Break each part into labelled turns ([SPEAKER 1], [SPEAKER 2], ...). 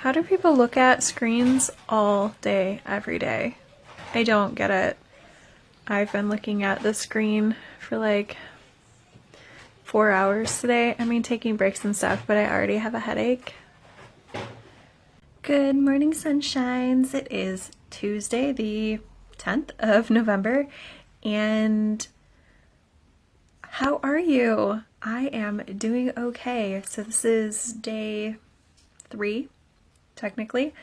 [SPEAKER 1] How do people look at screens all day, every day? I don't get it. I've been looking at the screen for like 4 hours today. I mean, taking breaks and stuff, but I already have a headache. Good morning, sunshines. It is Tuesday, the 10th of November, and how are you? I am doing okay. So this is day 3, technically,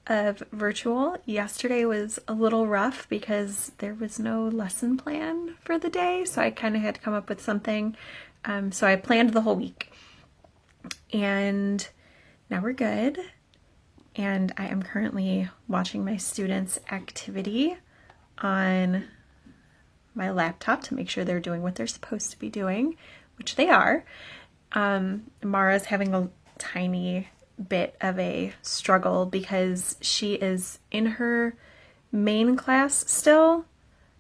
[SPEAKER 1] of virtual. Yesterday was a little rough because there was no lesson plan for the day, so I kind of had to come up with something. So I planned the whole week, and now we're good. And I am currently watching my students' activity on my laptop to make sure they're doing what they're supposed to be doing, which they are. Mara's having a tiny bit of a struggle because she is in her main class still,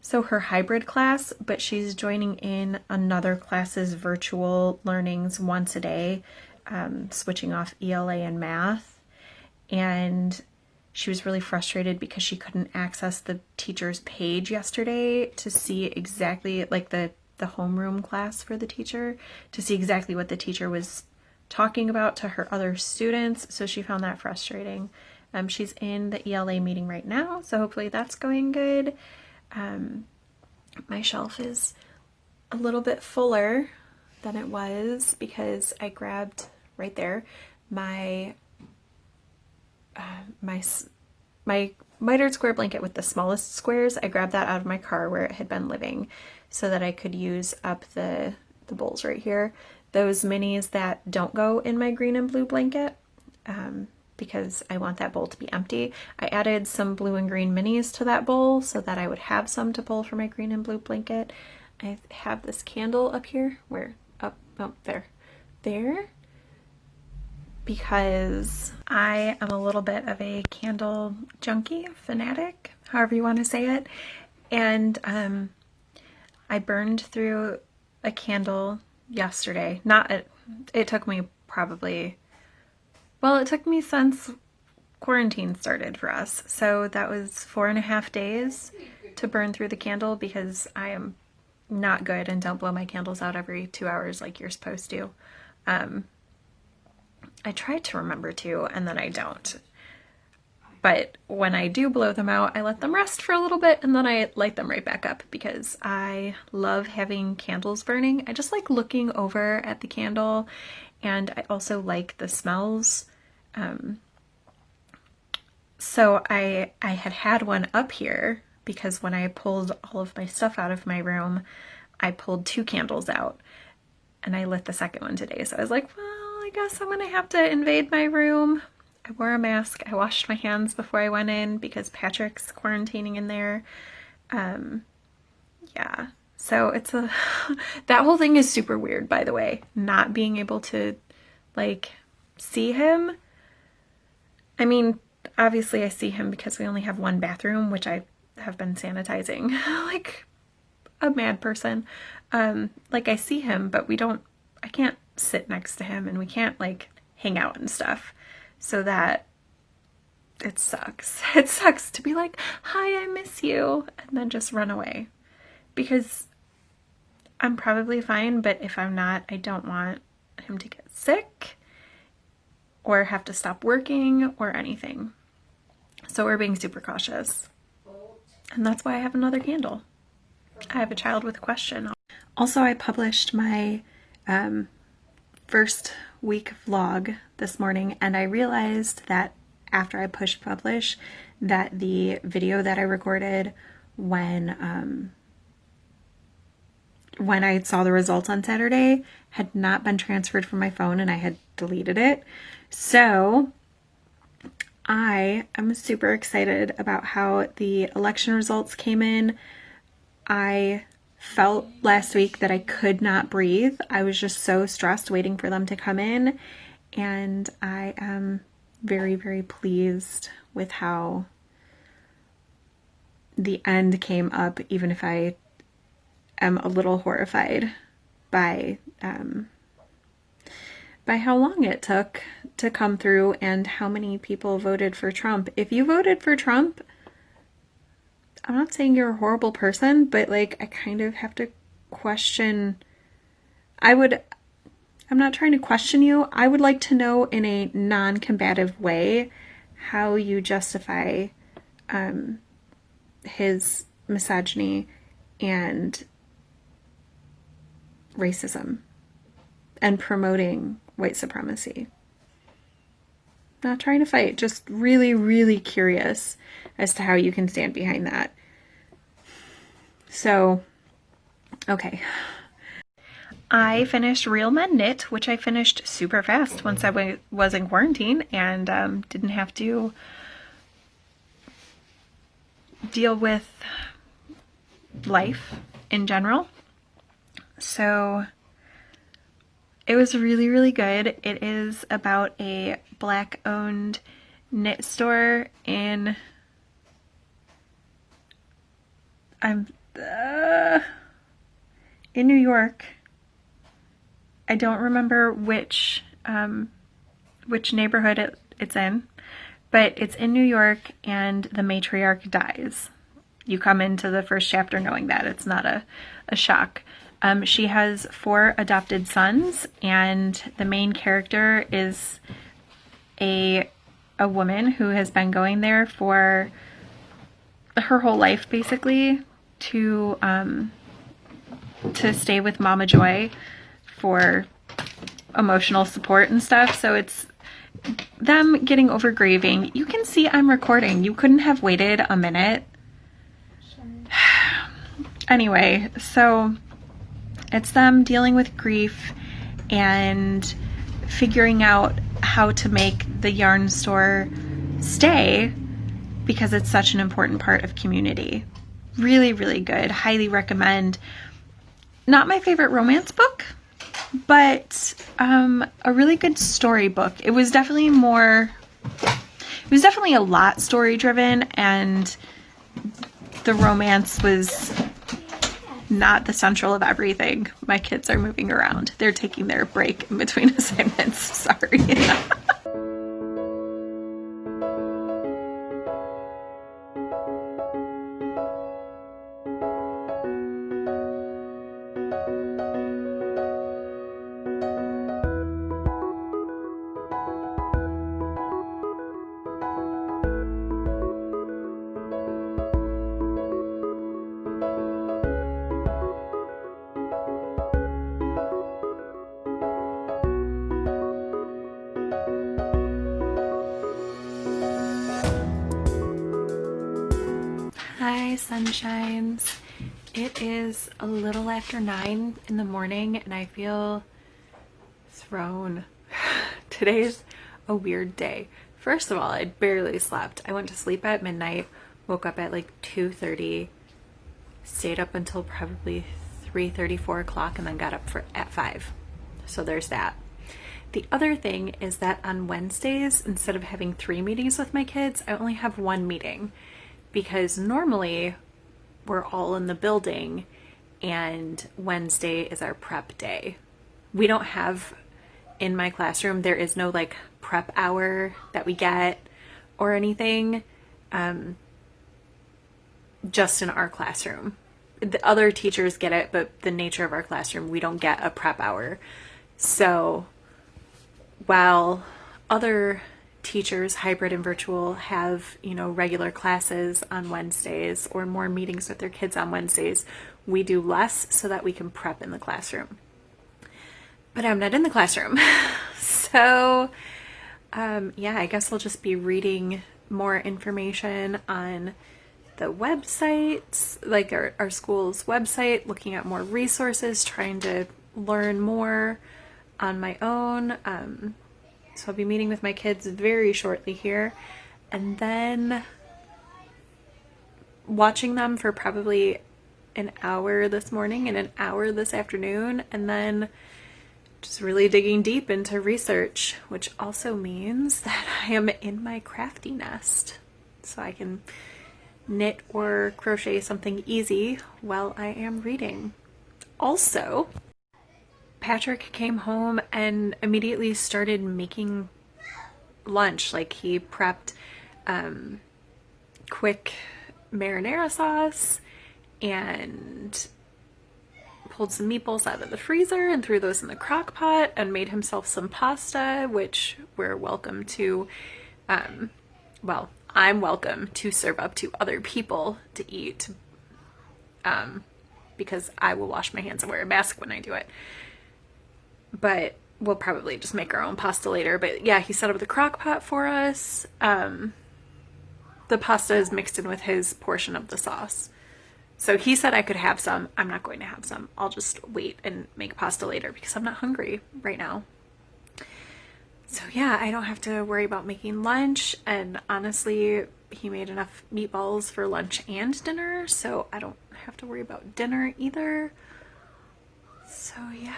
[SPEAKER 1] so her hybrid class, but she's joining in another class's virtual learnings once a day, switching off ELA and math. And she was really frustrated because she couldn't access the teacher's page yesterday to see exactly, like the homeroom class for the teacher, to see exactly what the teacher was talking about to her other students. So she found that frustrating. She's in the ELA meeting right now, so hopefully that's going good. My shelf is a little bit fuller than it was because I grabbed right there my mitered square blanket with the smallest squares. I grabbed that out of my car where it had been living so that I could use up the bowls right here. Those minis that don't go in my green and blue blanket, because I want that bowl to be empty. I added some blue and green minis to that bowl so that I would have some to pull for my green and blue blanket. I have this candle up here, there, because I am a little bit of a candle junkie, fanatic, however you want to say it. And I burned through a candle yesterday. It took me it took me since quarantine started for us. So that was 4.5 days to burn through the candle because I am not good and don't blow my candles out every 2 hours like you're supposed to. I try to remember to, and then I don't. But when I do blow them out, I let them rest for a little bit and then I light them right back up because I love having candles burning. I just like looking over at the candle, and I also like the smells. So I had one up here because when I pulled all of my stuff out of my room, I pulled 2 candles out and I lit the second one today. So I was like, well, I guess I'm gonna have to invade my room. I wore a mask. I washed my hands before I went in because Patrick's quarantining in there. Yeah, so it's that whole thing is super weird, by the way, not being able to like see him. I mean, obviously I see him because we only have one bathroom, which I have been sanitizing like a mad person. Like I see him, but I can't sit next to him and we can't like hang out and stuff. So that it sucks. It sucks to be like, hi, I miss you, and then just run away. Because I'm probably fine, but if I'm not, I don't want him to get sick or have to stop working or anything. So we're being super cautious. And that's why I have another candle. I have a child with a question. Also, I published my first week vlog this morning, and I realized that after I pushed publish that the video that I recorded when I saw the results on Saturday had not been transferred from my phone and I had deleted it. So I am super excited about how the election results came in. I felt last week that I could not breathe. I was just so stressed waiting for them to come in, and I am very, very pleased with how the end came up, even if I am a little horrified by by how long it took to come through and how many people voted for Trump. If you voted for Trump, I'm not saying you're a horrible person, but like I kind of have to question. I'm not trying to question you. I would like to know in a non-combative way how you justify his misogyny and racism and promoting white supremacy. Not trying to fight, just really, really curious as to how you can stand behind that. So, okay. I finished Real Men Knit, which I finished super fast once I was in quarantine and didn't have to deal with life in general. So it was really, really good. It is about a Black-owned knit store in New York. I don't remember which neighborhood it's in, but it's in New York, and the matriarch dies. You come into the first chapter knowing that. It's not a shock. She has 4 adopted sons, and the main character is a woman who has been going there for her whole life, basically, to stay with Mama Joy for emotional support and stuff. So it's them getting over grieving. You can see I'm recording. You couldn't have waited a minute. Anyway, so it's them dealing with grief and figuring out how to make the yarn store stay because it's such an important part of community. Really, really good. Highly recommend. Not my favorite romance book, but a really good storybook. It was definitely a lot story driven, and the romance was not the central of everything. My kids are moving around. They're taking their break in between assignments. Sorry. Hi, sunshines. It is a little after 9 in the morning and I feel thrown. Today's a weird day. First of all, I barely slept. I went to sleep at midnight, woke up at like 2:30, stayed up until probably 3:30, 4 o'clock, and then got up at 5. So there's that. The other thing is that on Wednesdays, instead of having 3 meetings with my kids, I only have 1 meeting. Because normally we're all in the building and Wednesday is our prep day. We don't have, in my classroom, there is no like prep hour that we get or anything, just in our classroom. The other teachers get it, but the nature of our classroom, we don't get a prep hour. So while other teachers, hybrid and virtual, have, regular classes on Wednesdays or more meetings with their kids on Wednesdays, we do less so that we can prep in the classroom. But I'm not in the classroom. So, I guess I'll just be reading more information on the websites, like our school's website, looking at more resources, trying to learn more on my own. So I'll be meeting with my kids very shortly here, and then watching them for probably an hour this morning and an hour this afternoon, and then just really digging deep into research, which also means that I am in my crafty nest, so I can knit or crochet something easy while I am reading. Also, Patrick came home and immediately started making lunch. Like he prepped quick marinara sauce and pulled some meatballs out of the freezer and threw those in the crock pot and made himself some pasta, which we're welcome to, well, I'm welcome to serve up to other people to eat, because I will wash my hands and wear a mask when I do it. But we'll probably just make our own pasta later. But yeah, he set up the crock pot for us. The pasta is mixed in with his portion of the sauce. So he said I could have some. I'm not going to have some. I'll just wait and make pasta later because I'm not hungry right now. So yeah, I don't have to worry about making lunch. And honestly, he made enough meatballs for lunch and dinner, so I don't have to worry about dinner either. So yeah,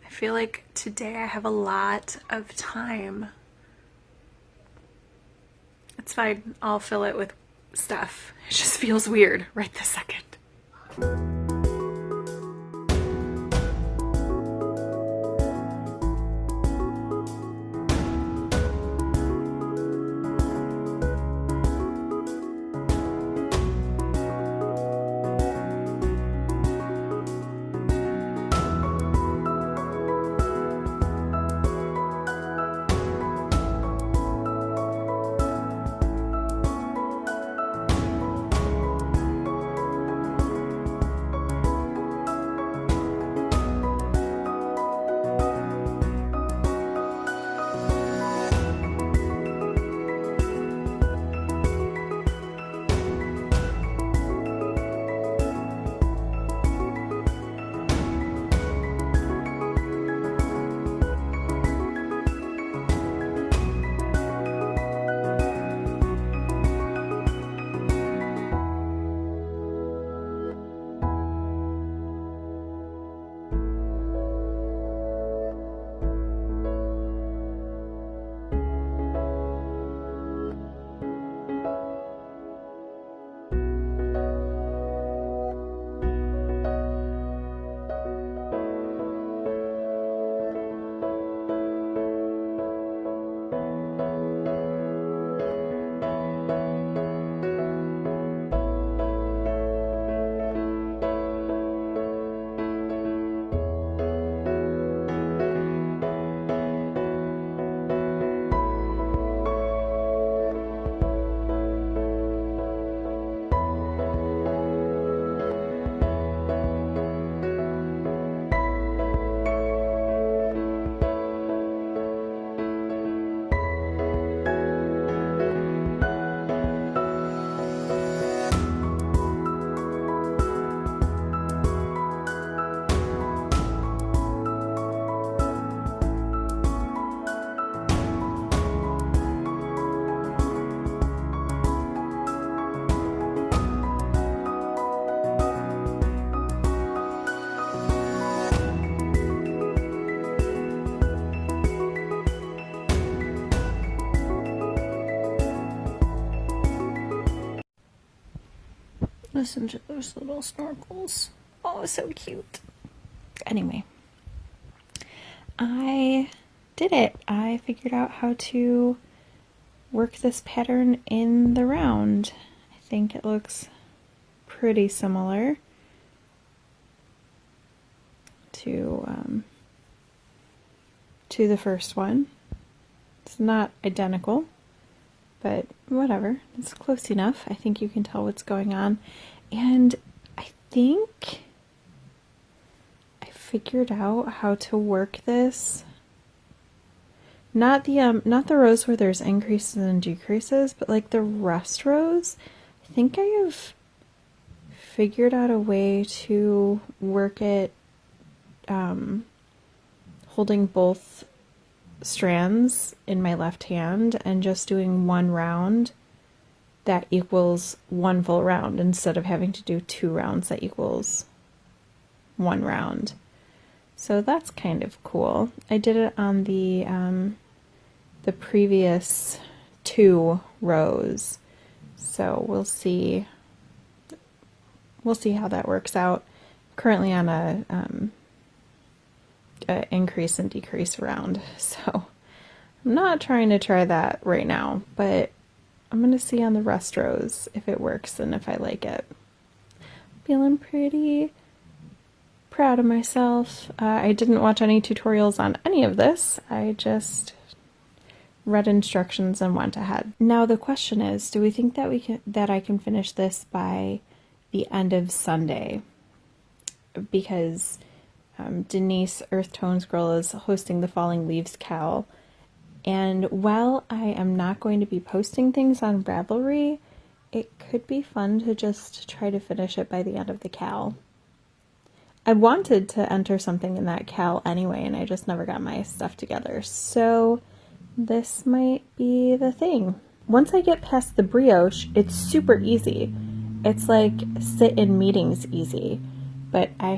[SPEAKER 1] I feel like today I have a lot of time. It's fine. I'll fill it with stuff. It just feels weird right this second. Listen to those little snorkels. Oh, so cute. Anyway, I did it. I figured out how to work this pattern in the round. I think it looks pretty similar to the first one. It's not identical, but whatever. It's close enough. I think you can tell what's going on. And I think I figured out how to work this. Not the rows where there's increases and decreases, but like the rest rows. I think I have figured out a way to work it holding both strands in my left hand and just doing one round that equals one full round instead of having to do 2 rounds that equals 1 round. So that's kind of cool. I did it on the previous 2 rows, so we'll see how that works out. Currently on a increase and decrease around. So I'm not trying to try that right now, but I'm going to see on the rest rows if it works and if I like it. Feeling pretty proud of myself. I didn't watch any tutorials on any of this. I just read instructions and went ahead. Now the question is, do we think that I can finish this by the end of Sunday? Because Denise, Earth Tones Girl, is hosting the Falling Leaves Cal. And while I am not going to be posting things on Ravelry, it could be fun to just try to finish it by the end of the Cal. I wanted to enter something in that Cal anyway, and I just never got my stuff together. So this might be the thing. Once I get past the brioche, it's super easy. It's like sit-in meetings easy. But I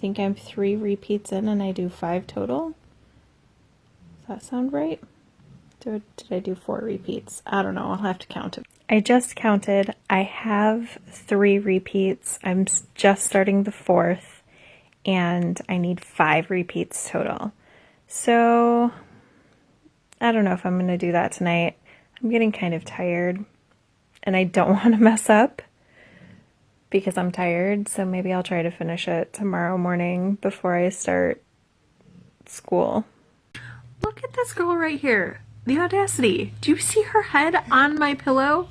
[SPEAKER 1] think I'm 3 repeats in and I do 5 total. Does that sound right? Did I do 4 repeats? I don't know. I'll have to count it. I just counted. I have 3 repeats. I'm just starting the 4th, and I need 5 repeats total. So I don't know if I'm going to do that tonight. I'm getting kind of tired, and I don't want to mess up because I'm tired, so maybe I'll try to finish it tomorrow morning before I start school. Look at this girl right here. The audacity. Do you see her head on my pillow?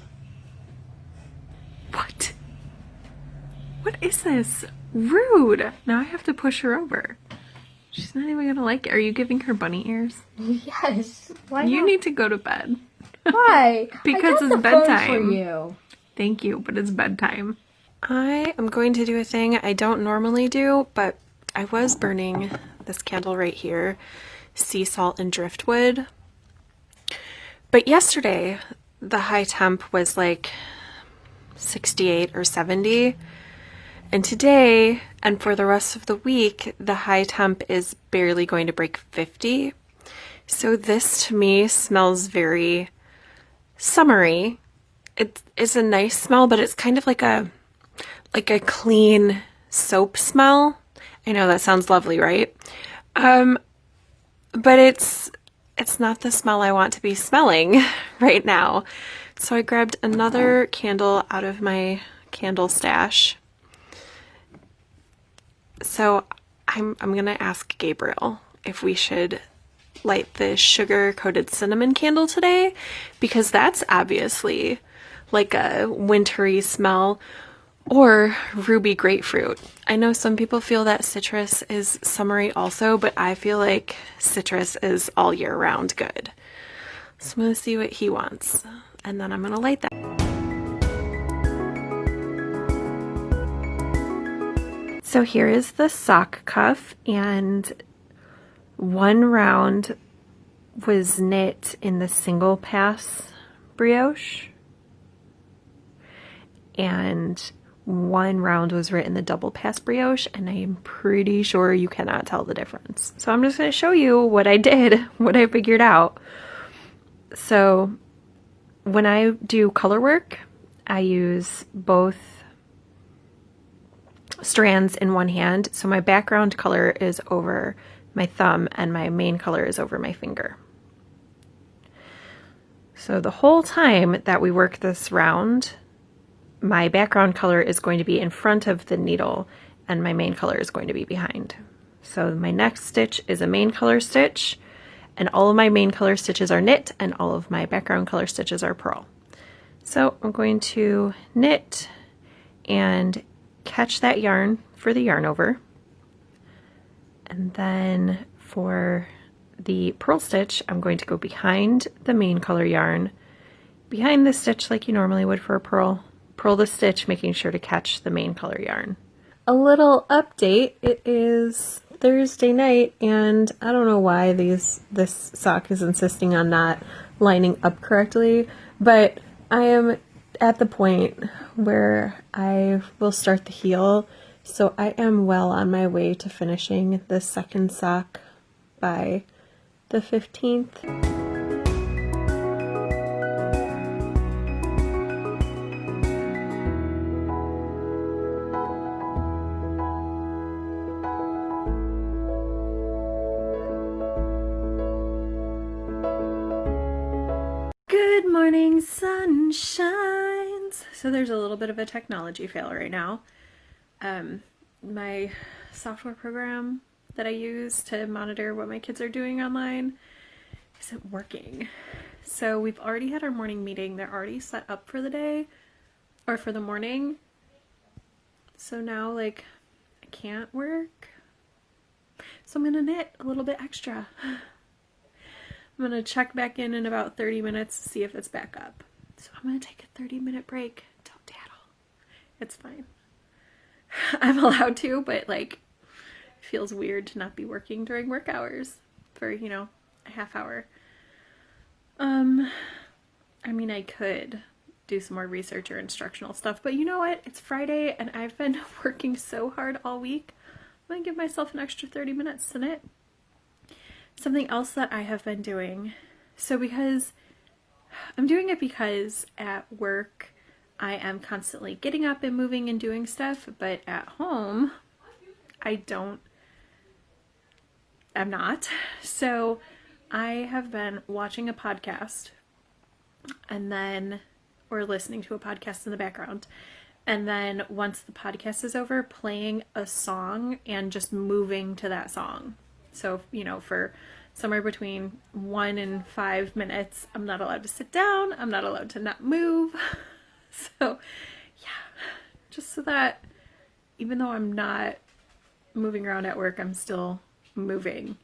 [SPEAKER 1] What? What is this? Rude. Now I have to push her over. She's not even gonna like it. Are you giving her bunny ears?
[SPEAKER 2] Yes. Why
[SPEAKER 1] You
[SPEAKER 2] not?
[SPEAKER 1] need to go to bed.
[SPEAKER 2] Why?
[SPEAKER 1] Because
[SPEAKER 2] I got
[SPEAKER 1] it's
[SPEAKER 2] the phone
[SPEAKER 1] bedtime.
[SPEAKER 2] for you.
[SPEAKER 1] Thank you, but it's bedtime. I am going to do a thing I don't normally do, but I was burning this candle right here, sea salt and driftwood. But yesterday, the high temp was like 68 or 70. And today, and for the rest of the week, the high temp is barely going to break 50. So this to me smells very summery. It's a nice smell, but it's kind of like a clean soap smell. I know that sounds lovely, right? But it's not the smell I want to be smelling right now. So I grabbed another candle out of my candle stash. So I'm gonna ask Gabriel if we should light the sugar-coated cinnamon candle today, because that's obviously like a wintry smell, or ruby grapefruit. I know some people feel that citrus is summery also, but I feel like citrus is all year round good. So I'm gonna see what he wants, and then I'm gonna light that. So here is the sock cuff, and one round was knit in the single pass brioche, and one round was written in the double pass brioche, and I am pretty sure you cannot tell the difference. So I'm just going to show you what I did, what I figured out. So when I do color work, I use both strands in one hand. So my background color is over my thumb and my main color is over my finger. So the whole time that we work this round, my background color is going to be in front of the needle and my main color is going to be behind. So my next stitch is a main color stitch, and all of my main color stitches are knit and all of my background color stitches are purl. So I'm going to knit and catch that yarn for the yarn over, and then for the purl stitch I'm going to go behind the main color yarn, behind the stitch like you normally would for a purl the stitch, making sure to catch the main color yarn. A little update, it is Thursday night and I don't know why this sock is insisting on not lining up correctly, but I am at the point where I will start the heel, so I am well on my way to finishing the second sock by the 15th. morning sunshines. So there's a little bit of a technology fail right now. My software program that I use to monitor what my kids are doing online isn't working. So we've already had our morning meeting. They're already set up for the day or for the morning. So now, like, I can't work. So I'm gonna knit a little bit extra. I'm gonna check back in about 30 minutes to see if it's back up. So I'm gonna take a 30-minute break. Don't tattle. It's fine. I'm allowed to, but like, it feels weird to not be working during work hours for, a half hour. I mean, I could do some more research or instructional stuff, but you know what? It's Friday and I've been working so hard all week. I'm gonna give myself an extra 30 minutes to knit. Something else that I have been doing, because at work I am constantly getting up and moving and doing stuff, but at home I'm not. So I have been watching a podcast or listening to a podcast in the background. And then once the podcast is over, playing a song and just moving to that song. So, for somewhere between 1 and 5 minutes, I'm not allowed to sit down. I'm not allowed to not move. So, yeah, just so that even though I'm not moving around at work, I'm still moving.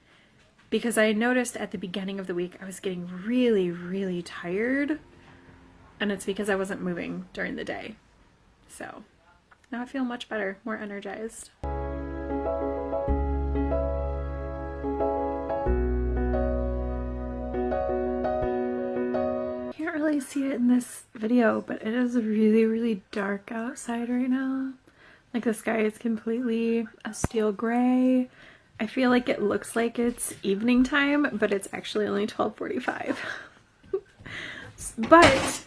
[SPEAKER 1] Because I noticed at the beginning of the week, I was getting really, really tired. And it's because I wasn't moving during the day. So now I feel much better, more energized. Can't really see it in this video, but it is really, really dark outside right now. Like the sky is completely a steel gray. I feel like it looks like it's evening time, but it's actually only 12:45. But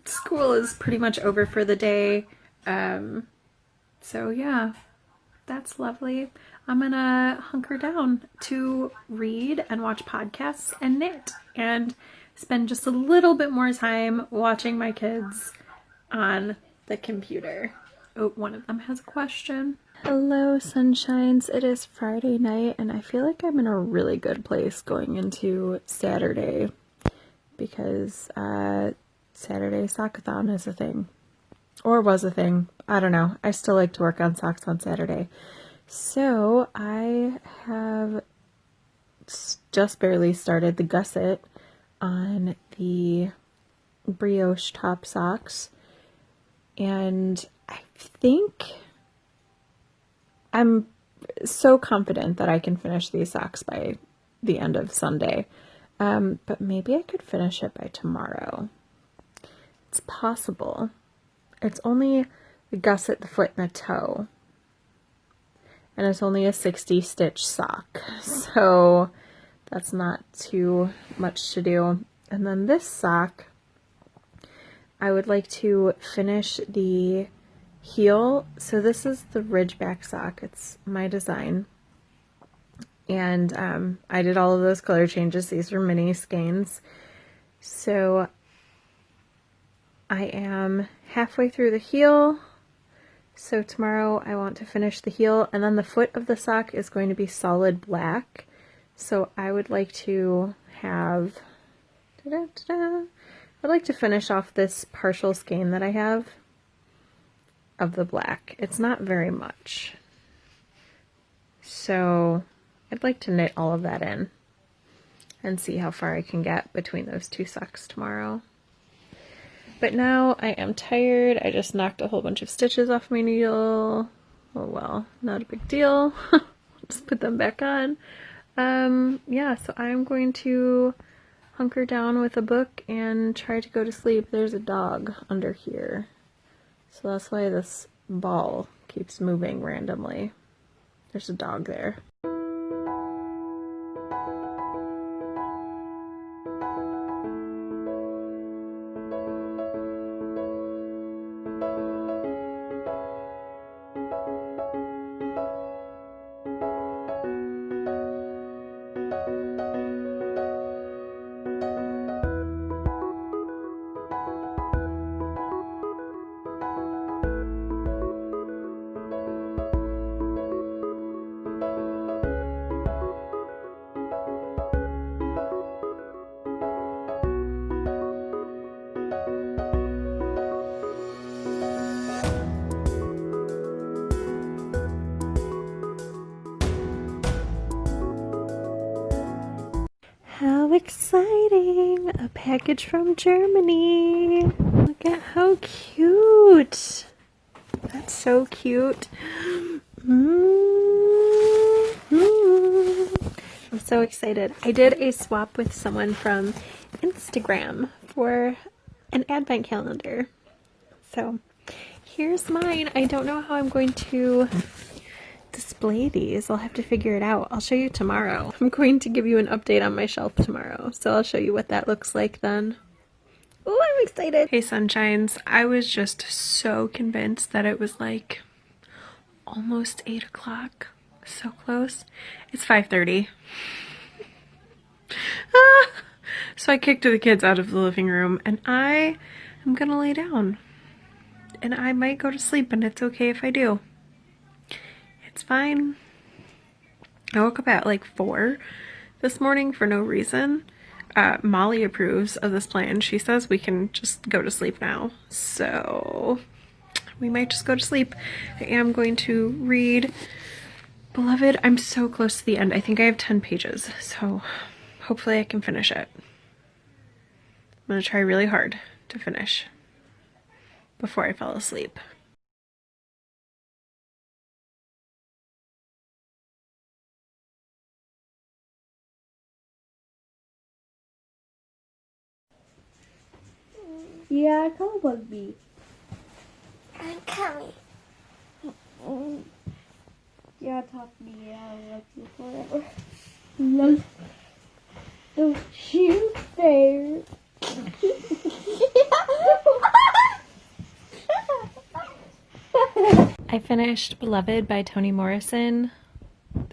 [SPEAKER 1] school is pretty much over for the day. So yeah, that's lovely. I'm gonna hunker down to read and watch podcasts and knit and spend just a little bit more time watching my kids on the computer. Oh, one of them has a question. Hello, sunshines. It is Friday night and I feel like I'm in a really good place going into Saturday because Saturday Sockathon is a thing. Or was a thing. I don't know. I still like to work on socks on Saturday. So I have just barely started the gusset on the brioche top socks. And I think I'm so confident that I can finish these socks by the end of Sunday. But maybe I could finish it by tomorrow. It's possible. It's only the gusset, the foot, and the toe. And it's only a 60 stitch sock. So that's not too much to do. And then this sock, I would like to finish the heel. So this is the Ridgeback sock. It's my design. And I did all of those color changes. These were mini skeins. So I am halfway through the heel. So tomorrow I want to finish the heel, and then the foot of the sock is going to be solid black. So I would like to have, I'd like to finish off this partial skein that I have of the black. It's not very much. So I'd like to knit all of that in and see how far I can get between those two socks tomorrow. But now I am tired. I just knocked a whole bunch of stitches off my needle. Oh well, not a big deal. Just put them back on. Yeah, so I'm going to hunker down with a book and try to go to sleep. There's a dog under here. So that's why this ball keeps moving randomly. There's a dog there. so exciting! A package from Germany. Look at how cute. That's so cute. I'm so excited. I did a swap with someone from Instagram for an advent calendar. So here's mine. I don't know how I'm going to display these. I'll have to figure it out. I'll show you tomorrow. I'm going to give you an update on my shelf tomorrow. So I'll show you what that looks like then. Oh, I'm excited. Hey, sunshines. I was just so convinced that it was like almost 8 o'clock. So close. It's 5:30. So I kicked the kids out of the living room and I am gonna lay down. And I might go to sleep and it's okay if I do. It's fine. I woke up at like 4 this morning for no reason. Molly approves of this plan. She says we can just go to sleep now. So we might just go to sleep. I am going to read Beloved. I'm so close to the end. I think I have 10 pages. So hopefully I can finish it. I'm going to try really hard to finish before I fall asleep.
[SPEAKER 2] Yeah, come with me.
[SPEAKER 3] I'm coming.
[SPEAKER 2] Yeah, talk to me. Yeah, I love you forever. Love. Don't you dare.
[SPEAKER 1] I finished Beloved by Toni Morrison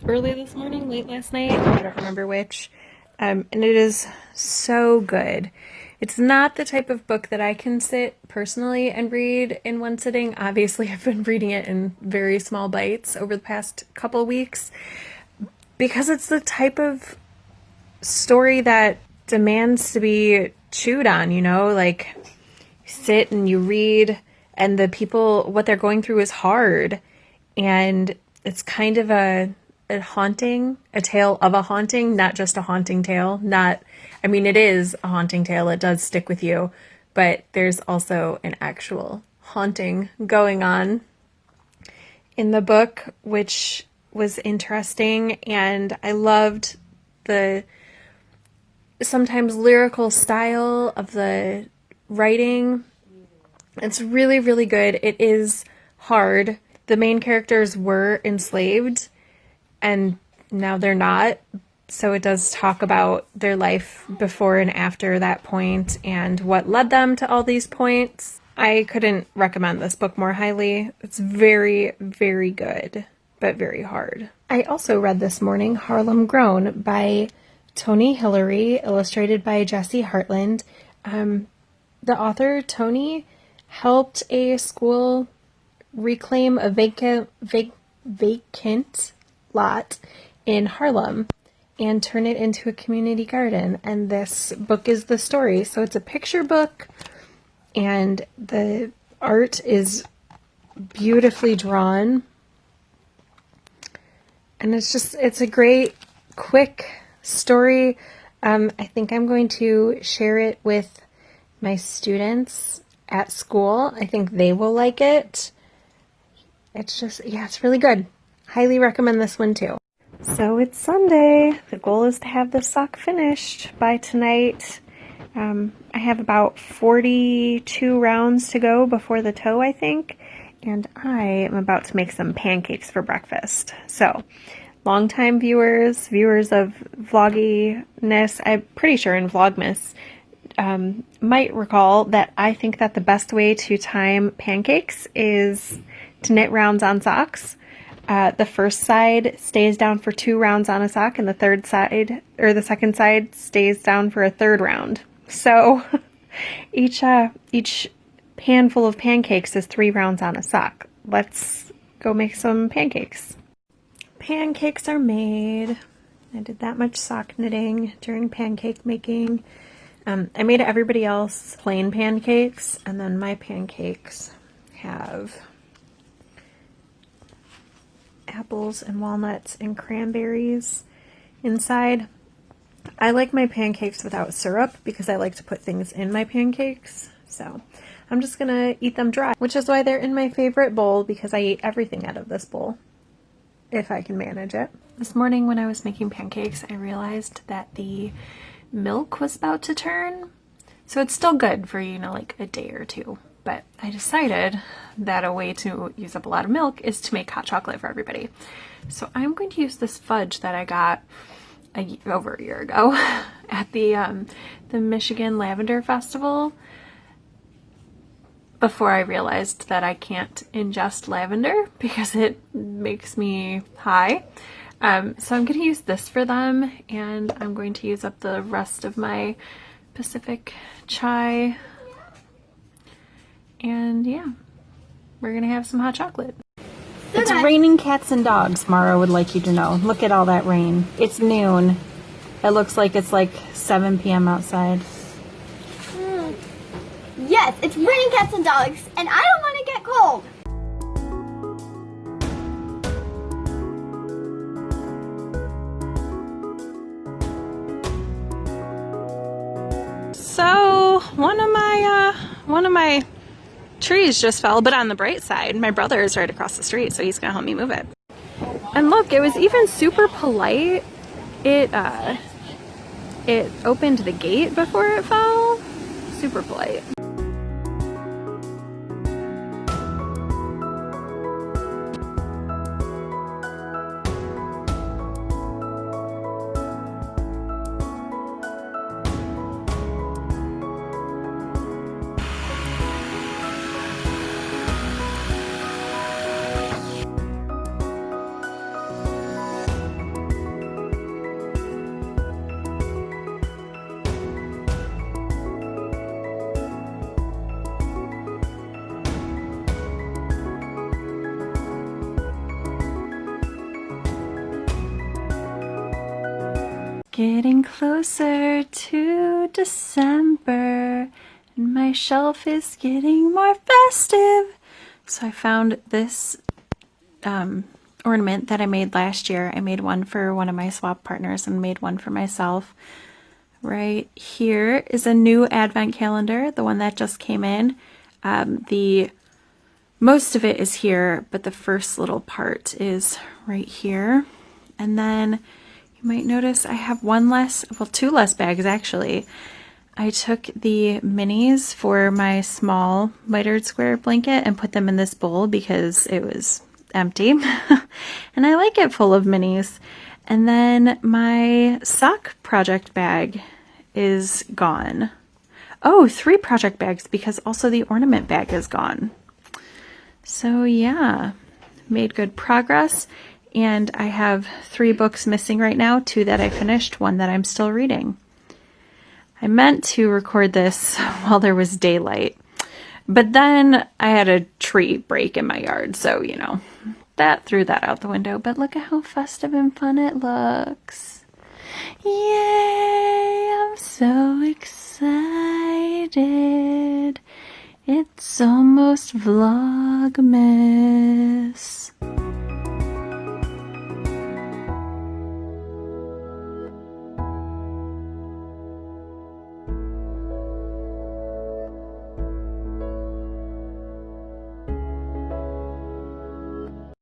[SPEAKER 1] early this morning, late last night. I don't remember which. And it is so good. It's not the type of book that I can sit personally and read in one sitting. Obviously, I've been reading it in very small bites over the past couple weeks because it's the type of story that demands to be chewed on, you know, like you sit and you read and the people, what they're going through is hard. And it's kind of a haunting, a tale of a haunting, not just a haunting tale. I mean, it is a haunting tale. It does stick with you, but there's also an actual haunting going on in the book, which was interesting. And I loved the sometimes lyrical style of the writing. It's really, really good. It is hard. The main characters were enslaved and now they're not. So it does talk about their life before and after that point and what led them to all these points. I couldn't recommend this book more highly. It's very, very good, but very hard. I also read this morning Harlem Grown by Tony Hillary, illustrated by Jesse Hartland. The author, Tony, helped a school reclaim a vacant lot in Harlem and turn it into a community garden. And this book is the story. So it's a picture book and the art is beautifully drawn. And it's a great, quick story. I think I'm going to share it with my students at school. I think they will like it. It's really good. Highly recommend this one too. So it's Sunday. The goal is to have this sock finished by tonight. I have about 42 rounds to go before the toe, I think. And I am about to make some pancakes for breakfast. So, longtime viewers of vlogginess, I'm pretty sure in Vlogmas, might recall that I think that the best way to time pancakes is to knit rounds on socks. The first side stays down for 2 rounds on a sock, and the second side stays down for a third round. So each pan full of pancakes is 3 rounds on a sock. Let's go make some pancakes. Pancakes are made. I did that much sock knitting during pancake making. I made everybody else plain pancakes, and then my pancakes have apples and walnuts and cranberries inside. I like my pancakes without syrup because I like to put things in my pancakes. So I'm just gonna eat them dry, which is why they're in my favorite bowl, because I eat everything out of this bowl if I can manage it. This morning when I was making pancakes, I realized that the milk was about to turn. So it's still good for, you know, like a day or two. But I decided that a way to use up a lot of milk is to make hot chocolate for everybody. So I'm going to use this fudge that I got over a year ago at the Michigan Lavender Festival, before I realized that I can't ingest lavender because it makes me high. So I'm going to use this for them, and I'm going to use up the rest of my Pacific chai. And yeah, we're going to have some hot chocolate.
[SPEAKER 4] It's raining cats and dogs, Mara would like you to know. Look at all that rain. It's noon. It looks like it's like 7 p.m. outside.
[SPEAKER 2] Yes, it's raining cats and dogs, and I don't want to get cold.
[SPEAKER 1] So one of my trees just fell, but on the bright side, my brother is right across the street, so he's gonna help me move it. And look, it was even super polite. It opened the gate before it fell. Super polite. Getting closer to December, and my shelf is getting more festive. So I found this ornament that I made last year. I made one for one of my swap partners and made one for myself. Right here is a new advent calendar, the one that just came in. The most of it is here, but the first little part is right here. And then you might notice I have two less bags actually. I took the minis for my small mitered square blanket and put them in this bowl because it was empty. And I like it full of minis. And then my sock project bag is gone. Oh, 3 project bags because also the ornament bag is gone. So yeah, made good progress. And I have 3 books missing right now, 2 that I finished, 1 that I'm still reading. I meant to record this while there was daylight, but then I had a tree break in my yard, so, you know, that threw that out the window. But look at how festive and fun it looks. Yay! I'm so excited. It's almost Vlogmas.